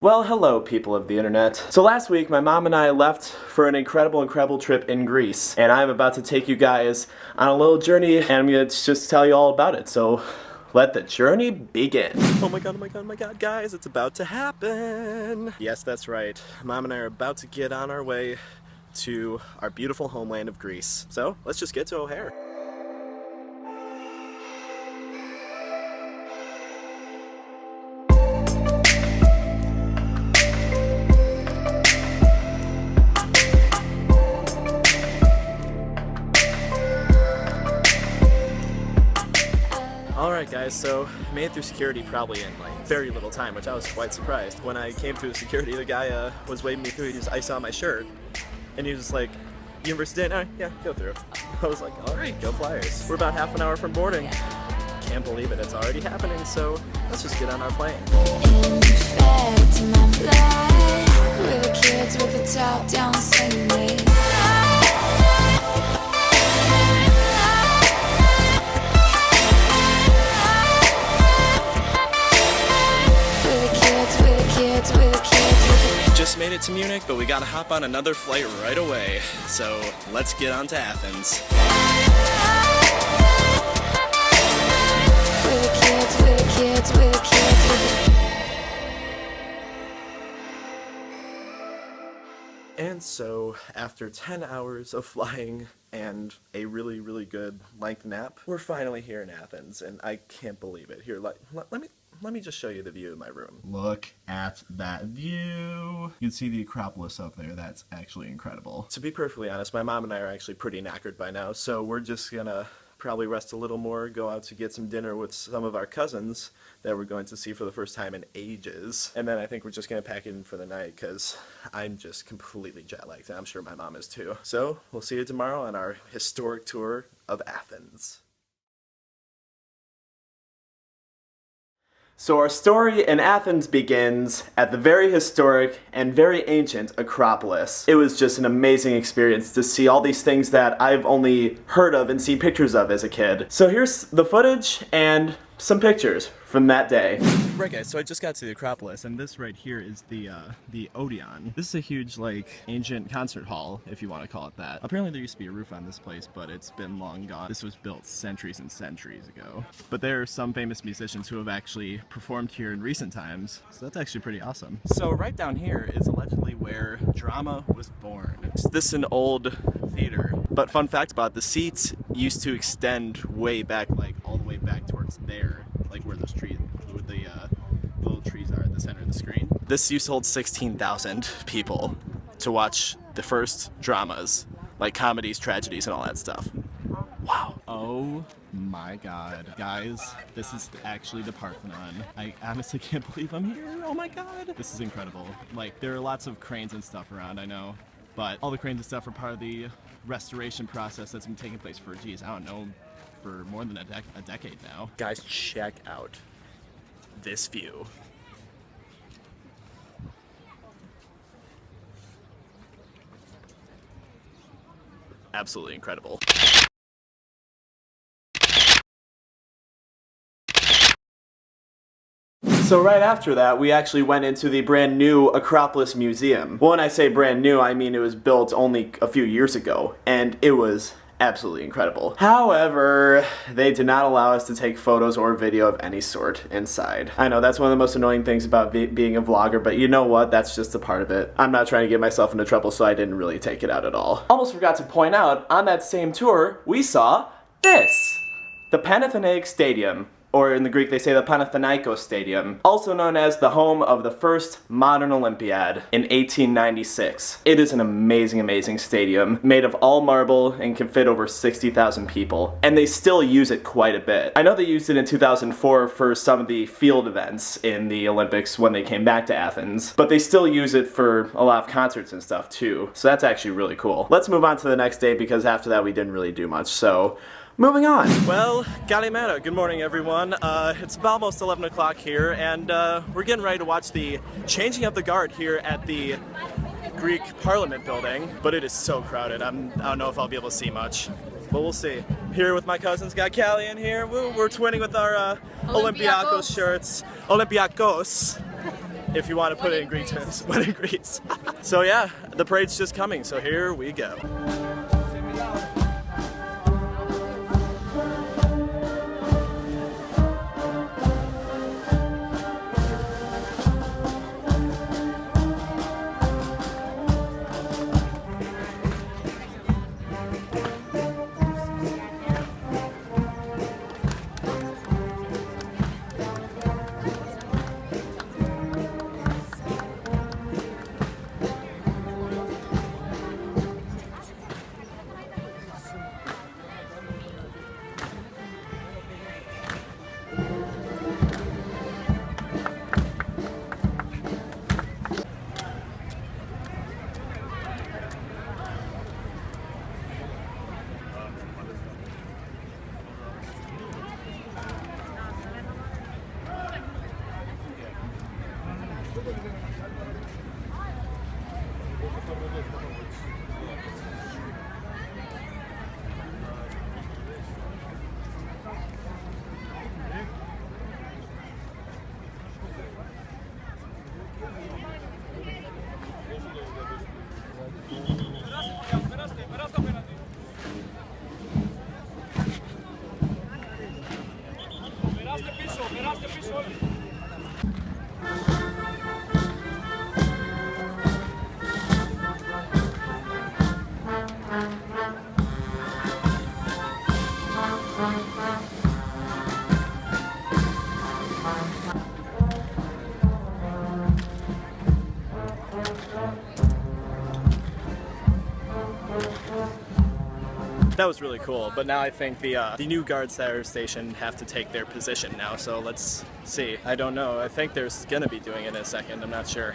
Well, hello people of the internet. So last week my mom and I left for an incredible trip in Greece, and I'm about to take you guys on a little journey and I'm gonna just tell you all about it. So let the journey begin. Oh my god, guys, it's about to happen. Yes, that's right. Mom and I are about to get on our way to our beautiful homeland of Greece. So let's just get to O'Hare. Alright guys, so made it through security probably in like very little time, which I was quite surprised. When I came through security, the guy was waving me through. I saw my shirt and he was just like, University Day? No, yeah, go through. I was like, alright, go Flyers. We're about half an hour from boarding. Can't believe it, it's already happening, so let's just get on our plane. Just made it to Munich, but we gotta hop on another flight right away. So let's get on to Athens. And so, after 10 hours of flying and a really good length nap, we're finally here in Athens, and I can't believe it. Here, let me just show you the view of my room. Look at that view. You can see the Acropolis up there. That's actually incredible. To be perfectly honest, my mom and I are actually pretty knackered by now, so we're just gonna probably rest a little more, go out to get some dinner with some of our cousins that we're going to see for the first time in ages. And then I think we're just gonna pack in for the night because I'm just completely jet lagged, and I'm sure my mom is too. So we'll see you tomorrow on our historic tour of Athens. So our story in Athens begins at the very historic and very ancient Acropolis. It was just an amazing experience to see all these things that I've only heard of and seen pictures of as a kid. So here's the footage and some pictures from that day. Right guys, so I just got to the Acropolis, and this right here is the Odeon. This is a huge, like, ancient concert hall, if you want to call it that. Apparently there used to be a roof on this place, but it's been long gone. This was built centuries and centuries ago. But there are some famous musicians who have actually performed here in recent times, so that's actually pretty awesome. So right down here is allegedly where drama was born. This is an old theater, but fun fact about it, the seats used to extend way back, like all the way back towards there, like where those trees, where the little trees are at the center of the screen. This used to hold 16,000 people to watch the first dramas, like comedies, tragedies, and all that stuff. Wow. Oh my god. Guys, this is actually the Parthenon. I honestly can't believe I'm here. Oh my god. This is incredible. Like, there are lots of cranes and stuff around, I know, but all the cranes and stuff are part of the restoration process that's been taking place for, geez, I don't know, for more than a decade now. Guys, check out this view. Absolutely incredible. So right after that, we actually went into the brand new Acropolis Museum. Well, when I say brand new, I mean it was built only a few years ago, and it was absolutely incredible. However, they did not allow us to take photos or video of any sort inside. I know that's one of the most annoying things about being a vlogger, but you know what? That's just a part of it. I'm not trying to get myself into trouble, so I didn't really take it out at all. Almost forgot to point out, on that same tour, we saw this! The Panathenaic Stadium. Or in the Greek they say the Panathinaikos Stadium, also known as the home of the first modern Olympiad in 1896. It is an amazing stadium, made of all marble and can fit over 60,000 people. And they still use it quite a bit. I know they used it in 2004 for some of the field events in the Olympics when they came back to Athens, but they still use it for a lot of concerts and stuff too. So that's actually really cool. Let's move on to the next day because after that we didn't really do much, so moving on. Well, Kalimera, good morning everyone. It's almost 11 o'clock here, and we're getting ready to watch the changing of the guard here at the Greek Parliament building, but it is so crowded. I don't know if I'll be able to see much, but we'll see. Here with my cousins, got Callie in here. We're twinning with our Olympiakos shirts. Olympiakos. if you want to put it in Greek terms. When in Greece. So yeah, the parade's just coming, so here we go. That was really cool, but now I think the new guards that are stationed have to take their position now, so let's see. I don't know. I think they're gonna be doing it in a second. I'm not sure.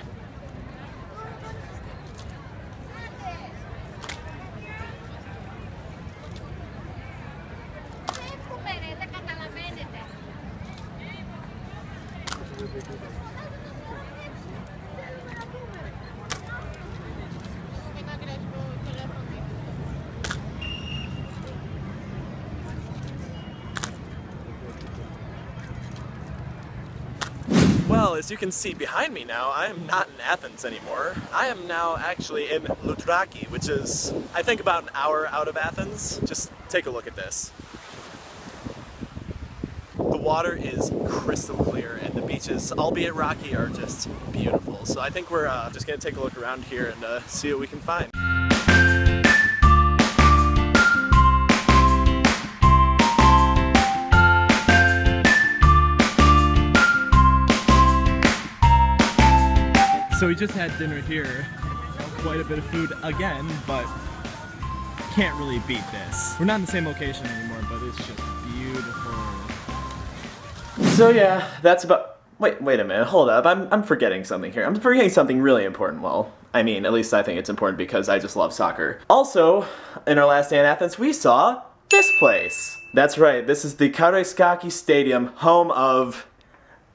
Well, as you can see behind me now, I am not in Athens anymore. I am now actually in Loutraki, which is, I think, about an hour out of Athens. Just take a look at this. The water is crystal clear, and the beaches, albeit rocky, are just beautiful. So I think we're just gonna take a look around here and see what we can find. So we just had dinner here, quite a bit of food again, but can't really beat this. We're not in the same location anymore, but it's just beautiful. So yeah, that's about, wait a minute, hold up, I'm forgetting something here. I'm forgetting something really important. Well, I mean, at least I think it's important because I just love soccer. Also, in our last day in Athens, we saw this place. That's right, this is the Karaiskaki Stadium, home of,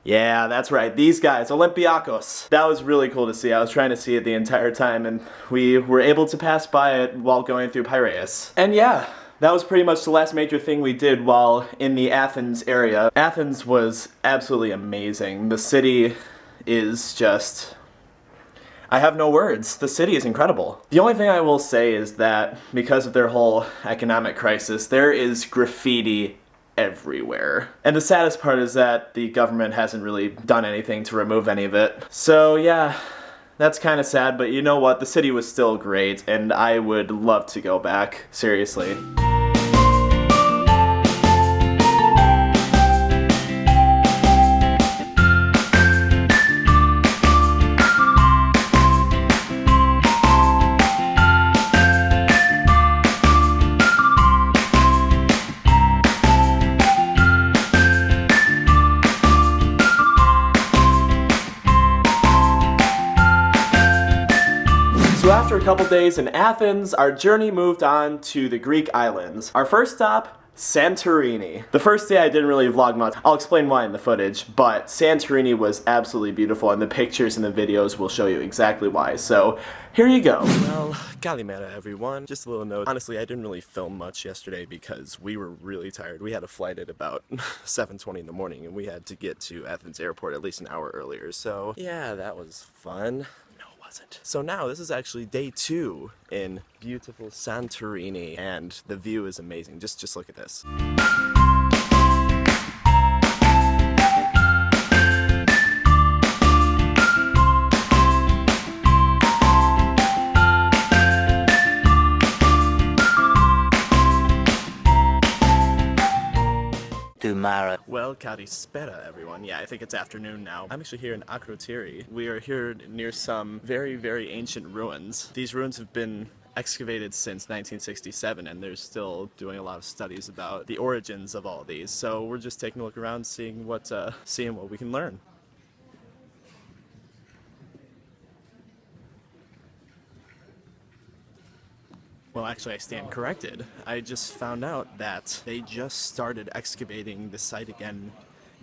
yeah, that's right, these guys, Olympiakos. That was really cool to see. I was trying to see it the entire time, and we were able to pass by it while going through Piraeus. And yeah, that was pretty much the last major thing we did while in the Athens area. Athens was absolutely amazing. The city is just, I have no words. The city is incredible. The only thing I will say is that because of their whole economic crisis, there is graffiti everywhere. And the saddest part is that the government hasn't really done anything to remove any of it. So yeah, that's kind of sad, but you know what? The city was still great, and I would love to go back. Seriously. So after a couple days in Athens, our journey moved on to the Greek islands. Our first stop, Santorini. The first day I didn't really vlog much. I'll explain why in the footage, but Santorini was absolutely beautiful, and the pictures and the videos will show you exactly why. So here you go. Well, Kalimera everyone. Just a little note. Honestly, I didn't really film much yesterday because we were really tired. We had a flight at about 7:20 in the morning, and we had to get to Athens airport at least an hour earlier. So yeah, that was fun. So now this is actually day 2 in beautiful Santorini, and the view is amazing. Just look at this. Tomorrow. Well, Kalispera everyone. Yeah, I think it's afternoon now. I'm actually here in Loutraki. We are here near some very, very ancient ruins. These ruins have been excavated since 1967, and they're still doing a lot of studies about the origins of all these. So we're just taking a look around, seeing what we can learn. Well, actually, I stand corrected. I just found out that they just started excavating the site again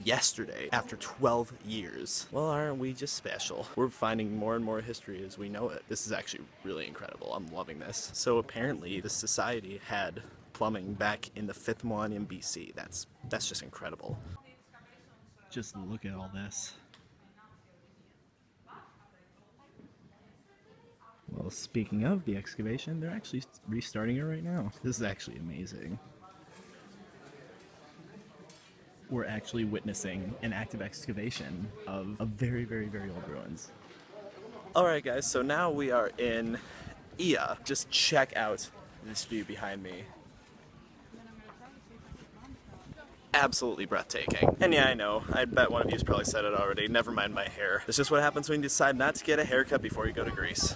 yesterday, after 12 years. Well, aren't we just special? We're finding more and more history as we know it. This is actually really incredible. I'm loving this. So apparently, this society had plumbing back in the 5th millennium BC. That's just incredible. Just look at all this. Well, speaking of the excavation, they're actually restarting it right now. This is actually amazing. We're actually witnessing an active excavation of very, very, very old ruins. Alright guys, so now we are in Ia. Just check out this view behind me. Absolutely breathtaking. And yeah, I know, I bet one of you's probably said it already, never mind my hair. It's just what happens when you decide not to get a haircut before you go to Greece.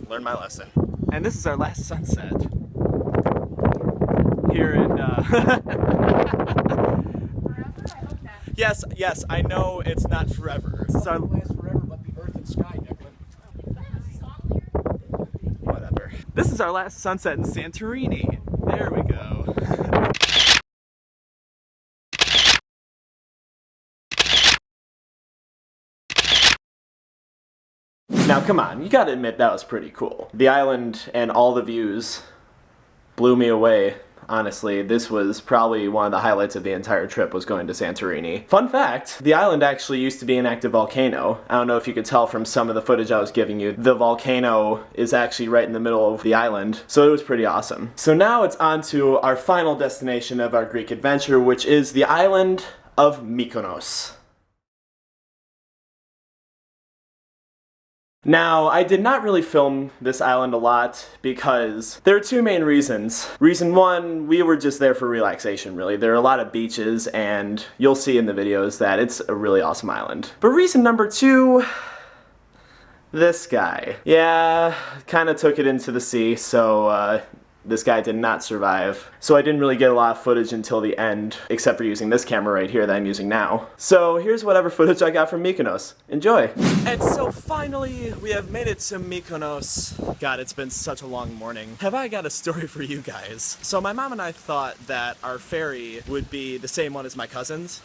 Learn my lesson. And this is our last sunset. Here in, Yes, I know it's not forever. This is our... last forever, but the earth and sky, Declan. Whatever. This is our last sunset in Santorini. There we go. Now come on, you gotta admit that was pretty cool. The island and all the views blew me away. Honestly, this was probably one of the highlights of the entire trip, was going to Santorini. Fun fact, the island actually used to be an active volcano. I don't know if you could tell from some of the footage I was giving you. The volcano is actually right in the middle of the island, so it was pretty awesome. So now it's on to our final destination of our Greek adventure, which is the island of Mykonos. Now, I did not really film this island a lot because there are 2 main reasons. Reason 1, we were just there for relaxation, really. There are a lot of beaches, and you'll see in the videos that it's a really awesome island. But reason number 2, this guy. Yeah, kind of took it into the sea, so this guy did not survive. So I didn't really get a lot of footage until the end, except for using this camera right here that I'm using now. So here's whatever footage I got from Mykonos. Enjoy! And so finally, we have made it to Mykonos. God, it's been such a long morning. Have I got a story for you guys? So my mom and I thought that our ferry would be the same one as my cousin's.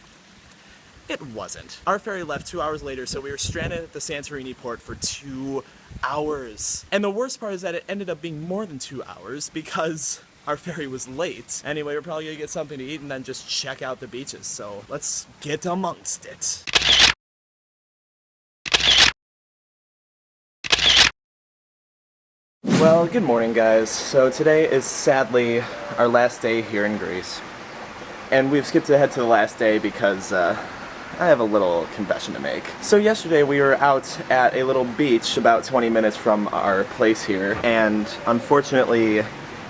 It wasn't. Our ferry left 2 hours later, so we were stranded at the Santorini port for 2 hours. And the worst part is that it ended up being more than 2 hours because our ferry was late. Anyway, we're probably gonna get something to eat and then just check out the beaches. So let's get amongst it. Well, good morning guys. So today is sadly our last day here in Greece. And we've skipped ahead to the last day because I have a little confession to make. So yesterday we were out at a little beach about 20 minutes from our place here, and unfortunately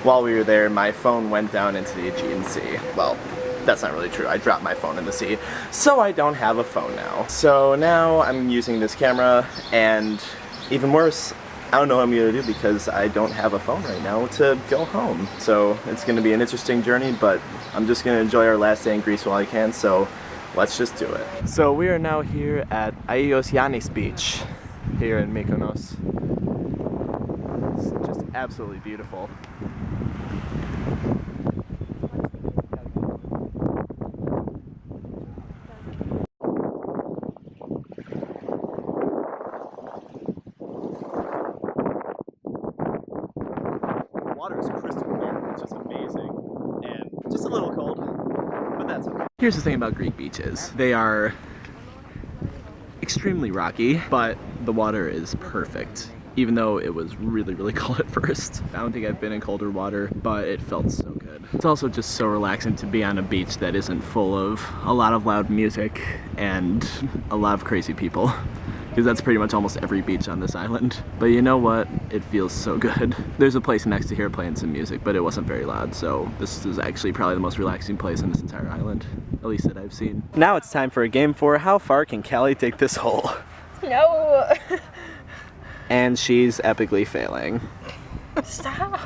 while we were there my phone went down into the Aegean Sea. Well, that's not really true. I dropped my phone in the sea. So I don't have a phone now. So now I'm using this camera, and even worse, I don't know what I'm gonna do because I don't have a phone right now to go home. So it's gonna be an interesting journey, but I'm just gonna enjoy our last day in Greece while I can, so let's just do it. So we are now here at Aios Yannis Beach here in Mykonos. It's just absolutely beautiful. water is crystal clear, which is amazing, and just a little cold, but that's okay. Here's the thing about Greek beaches. They are extremely rocky, but the water is perfect. Even though it was really, really cold at first. I don't think I've been in colder water, but it felt so good. It's also just so relaxing to be on a beach that isn't full of a lot of loud music and a lot of crazy people. Because that's pretty much almost every beach on this island. But you know what? It feels so good. There's a place next to here playing some music, but it wasn't very loud, so this is actually probably the most relaxing place on this entire island, at least that I've seen. Now it's time for a game for how far can Callie take this hole? No! And she's epically failing. Stop!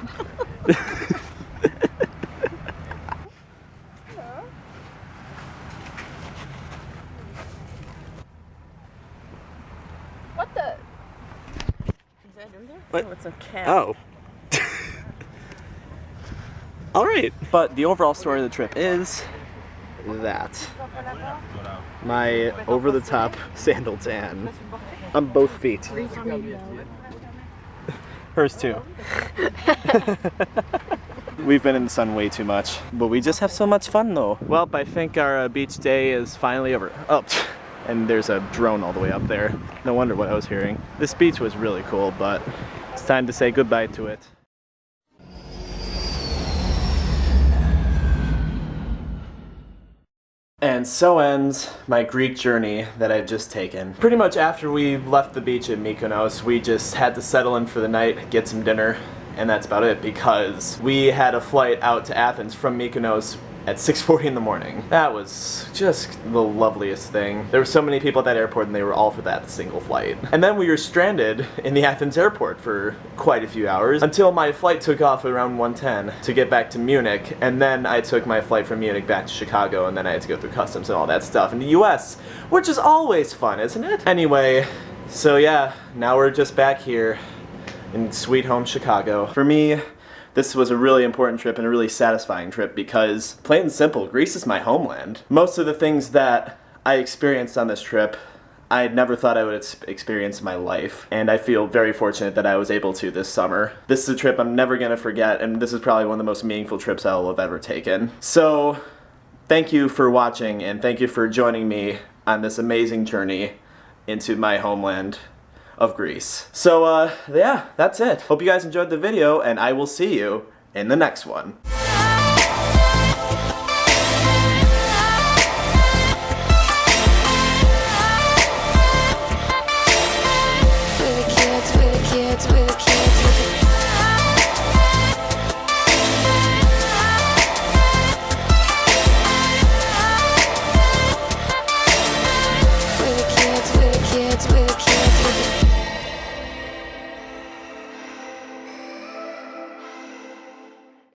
What the? Is that in there? What? Oh, it's a cat. Oh. Alright. But the overall story of the trip is that. My over-the-top sandal tan on both feet. Hers too. We've been in the sun way too much, but we just have so much fun though. Well, I think our beach day is finally over. Oh, and there's a drone all the way up there. No wonder what I was hearing. This beach was really cool, but it's time to say goodbye to it. And so ends my Greek journey that I've just taken. Pretty much after we left the beach in Mykonos, we just had to settle in for the night, get some dinner, and that's about it because we had a flight out to Athens from Mykonos at 6:40 in the morning. That was just the loveliest thing. There were so many people at that airport and they were all for that single flight. And then we were stranded in the Athens airport for quite a few hours until my flight took off around 1:10 to get back to Munich, and then I took my flight from Munich back to Chicago, and then I had to go through customs and all that stuff in the US, which is always fun, isn't it? Anyway, so yeah, now we're just back here in sweet home Chicago. For me, this was a really important trip and a really satisfying trip because, plain and simple, Greece is my homeland. Most of the things that I experienced on this trip, I had never thought I would experience in my life, and I feel very fortunate that I was able to this summer. This is a trip I'm never gonna forget, and this is probably one of the most meaningful trips I will have ever taken. So, thank you for watching, and thank you for joining me on this amazing journey into my homeland of Greece. So yeah, that's it. Hope you guys enjoyed the video, and I will see you in the next one.